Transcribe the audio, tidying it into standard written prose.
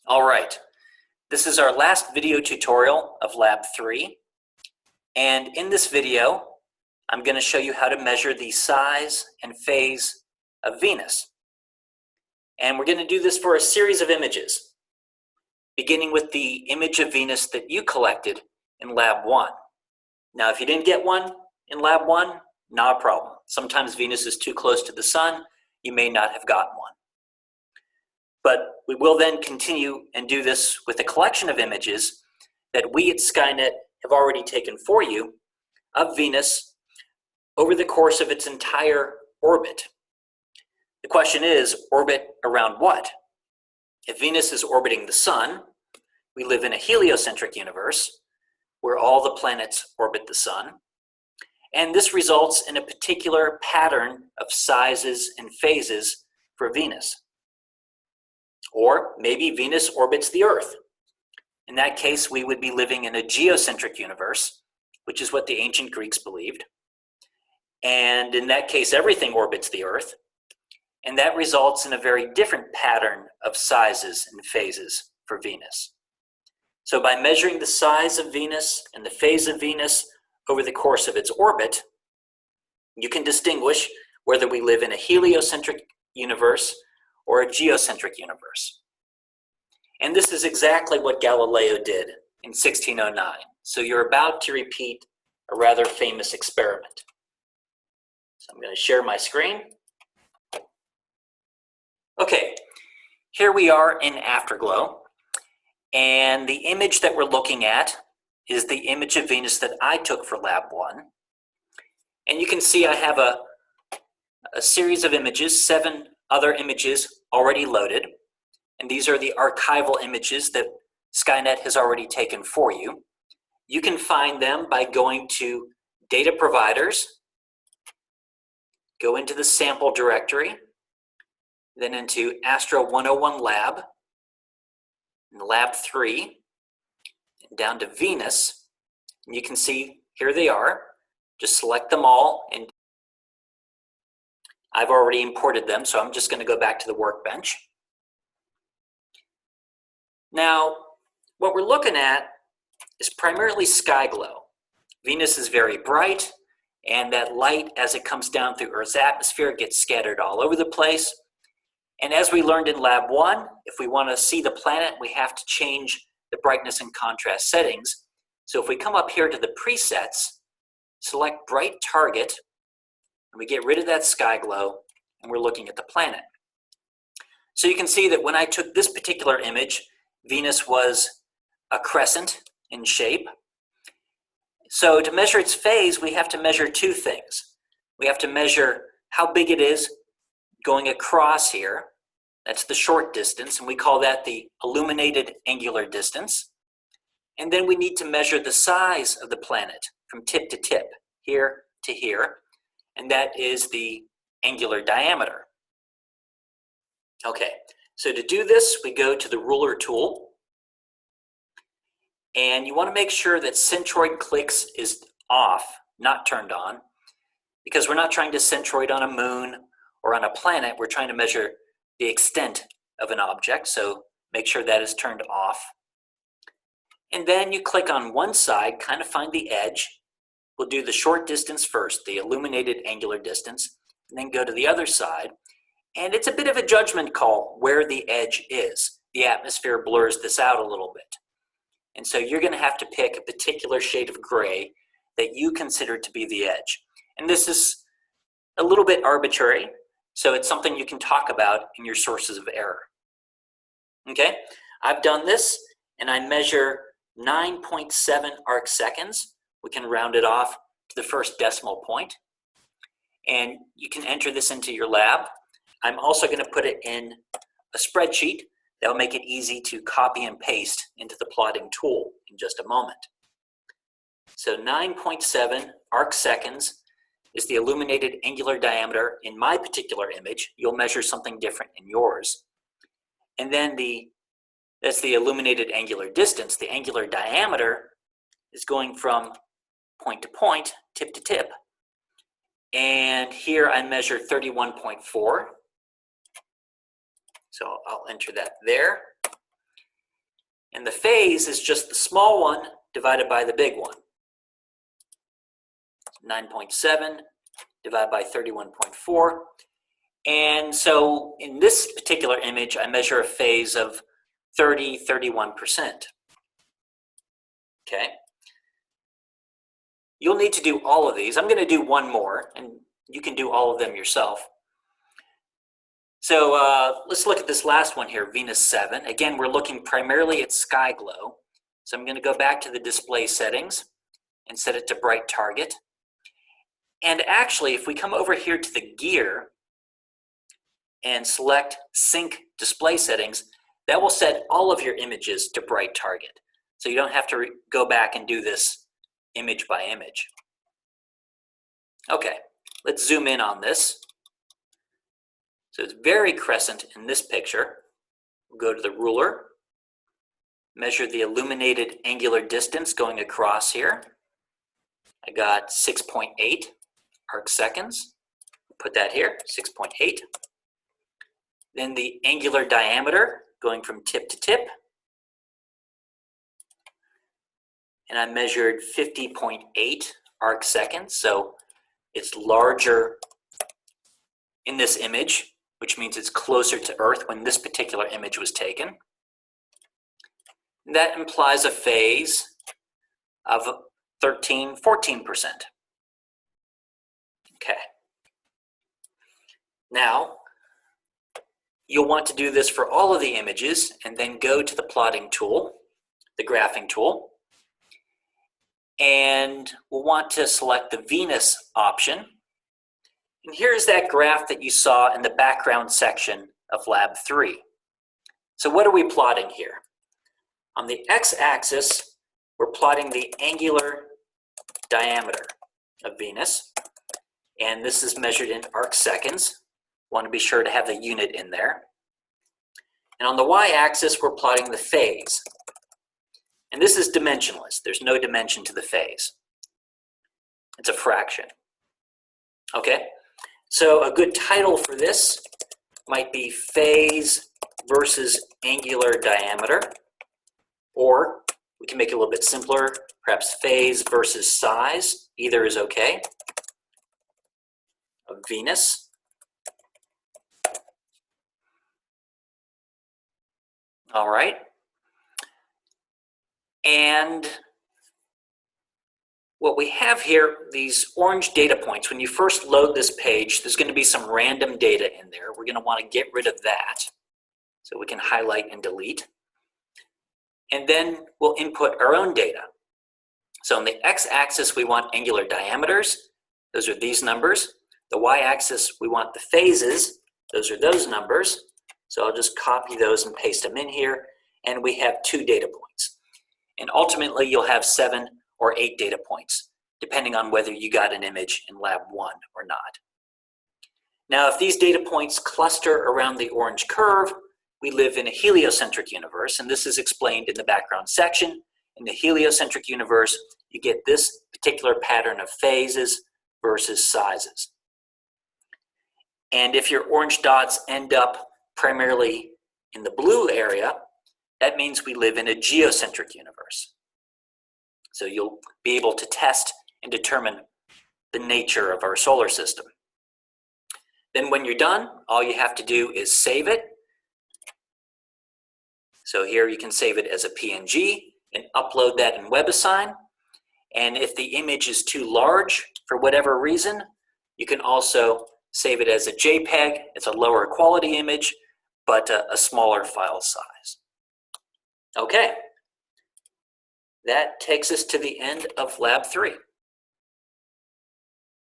All right, this is our last video tutorial of Lab 3. And in this video, I'm going to show you how to measure the size and phase of Venus. And we're going to do this for a series of images, beginning with the image of Venus that you collected in Lab 1. Now, if you didn't get one in Lab 1, not a problem. Sometimes Venus is too close to the sun. You may not have gotten one. But we will then continue and do this with a collection of images that we at Skynet have already taken for you of Venus over the course of its entire orbit. The question is, orbit around what? If Venus is orbiting the sun, we live in a heliocentric universe where all the planets orbit the sun. And this results in a particular pattern of sizes and phases for Venus. Or maybe Venus orbits the Earth. In that case, we would be living in a geocentric universe, which is what the ancient Greeks believed. And in that case, everything orbits the Earth. And that results in a very different pattern of sizes and phases for Venus. So by measuring the size of Venus and the phase of Venus over the course of its orbit, you can distinguish whether we live in a heliocentric universe or a geocentric universe. And this is exactly what Galileo did in 1609. So you're about to repeat a rather famous experiment. So I'm going to share my screen. Okay, here we are in Afterglow. And the image that we're looking at is the image of Venus that I took for Lab 1. And you can see I have a series of images, 7 other images already loaded. And these are the archival images that Skynet has already taken for you. You can find them by going to Data Providers, go into the sample directory, then into Astro 101 Lab, and Lab 3, and down to Venus. And you can see here they are. Just select them all, and I've already imported them, so I'm just going to go back to the workbench. Now, what we're looking at is primarily sky glow. Venus is very bright, and that light, as it comes down through Earth's atmosphere, gets scattered all over the place. And as we learned in Lab 1, if we want to see the planet, we have to change the brightness and contrast settings. So if we come up here to the presets, select Bright Target, and we get rid of that sky glow, and we're looking at the planet. So you can see that when I took this particular image, Venus was a crescent in shape. So to measure its phase, we have to measure 2 things. We have to measure how big it is going across here. That's the short distance, and we call that the illuminated angular distance. And then we need to measure the size of the planet from tip to tip, here to here. And that is the angular diameter. Okay, so to do this, we go to the ruler tool. And you want to make sure that centroid clicks is off, not turned on, because we're not trying to centroid on a moon or on a planet. We're trying to measure the extent of an object, so make sure that is turned off. And then you click on one side, kind of find the edge. We'll do the short distance first, the illuminated angular distance, and then go to the other side. And it's a bit of a judgment call where the edge is. The atmosphere blurs this out a little bit. And so you're going to have to pick a particular shade of gray that you consider to be the edge. And this is a little bit arbitrary, so it's something you can talk about in your sources of error. Okay, I've done this, and I measure 9.7 arc seconds. We can round it off to the first decimal point. And you can enter this into your lab. I'm also going to put it in a spreadsheet that will make it easy to copy and paste into the plotting tool in just a moment. So 9.7 arc seconds is the illuminated angular diameter in my particular image. You'll measure something different in yours. And then that's the illuminated angular distance. The angular diameter is going from point to point, tip to tip. And here I measure 31.4. So I'll enter that there. And the phase is just the small one divided by the big one. 9.7 divided by 31.4. And so in this particular image, I measure a phase of 31%. Okay. You'll need to do all of these. I'm going to do one more, and you can do all of them yourself. So let's look at this last one here, Venus 7. Again, we're looking primarily at sky glow. So I'm going to go back to the display settings and set it to bright target. And actually, if we come over here to the gear and select sync display settings, that will set all of your images to bright target. So you don't have to go back and do this image by image. Okay, let's zoom in on this. So it's very crescent in this picture. We'll go to the ruler, measure the illuminated angular distance going across here. I got 6.8 arc seconds. Put that here, 6.8. Then the angular diameter going from tip to tip. And I measured 50.8 arc seconds, so it's larger in this image, which means it's closer to Earth when this particular image was taken. And that implies a phase of 14%. Okay. Now, you'll want to do this for all of the images and then go to the plotting tool, the graphing tool. And we'll want to select the Venus option. And here's that graph that you saw in the background section of Lab 3. So what are we plotting here? On the x-axis, we're plotting the angular diameter of Venus. And this is measured in arc seconds. Want to be sure to have the unit in there. And on the y-axis, we're plotting the phase. And this is dimensionless. There's no dimension to the phase. It's a fraction. Okay, so a good title for this might be phase versus angular diameter, or we can make it a little bit simpler, perhaps phase versus size. Either is okay. Of Venus. All right. And what we have here, these orange data points, when you first load this page, there's going to be some random data in there. We're going to want to get rid of that. So we can highlight and delete. And then we'll input our own data. So on the x-axis, we want angular diameters. Those are these numbers. The y-axis, we want the phases. Those are those numbers. So I'll just copy those and paste them in here. And we have 2 data points. And ultimately, you'll have 7 or 8 data points, depending on whether you got an image in Lab 1 or not. Now, if these data points cluster around the orange curve, we live in a heliocentric universe, and this is explained in the background section. In the heliocentric universe, you get this particular pattern of phases versus sizes. And if your orange dots end up primarily in the blue area, that means we live in a geocentric universe. So you'll be able to test and determine the nature of our solar system. Then when you're done, all you have to do is save it. So here you can save it as a PNG and upload that in WebAssign. And if the image is too large for whatever reason, you can also save it as a JPEG. It's a lower quality image, but a smaller file size. Okay, that takes us to the end of Lab 3.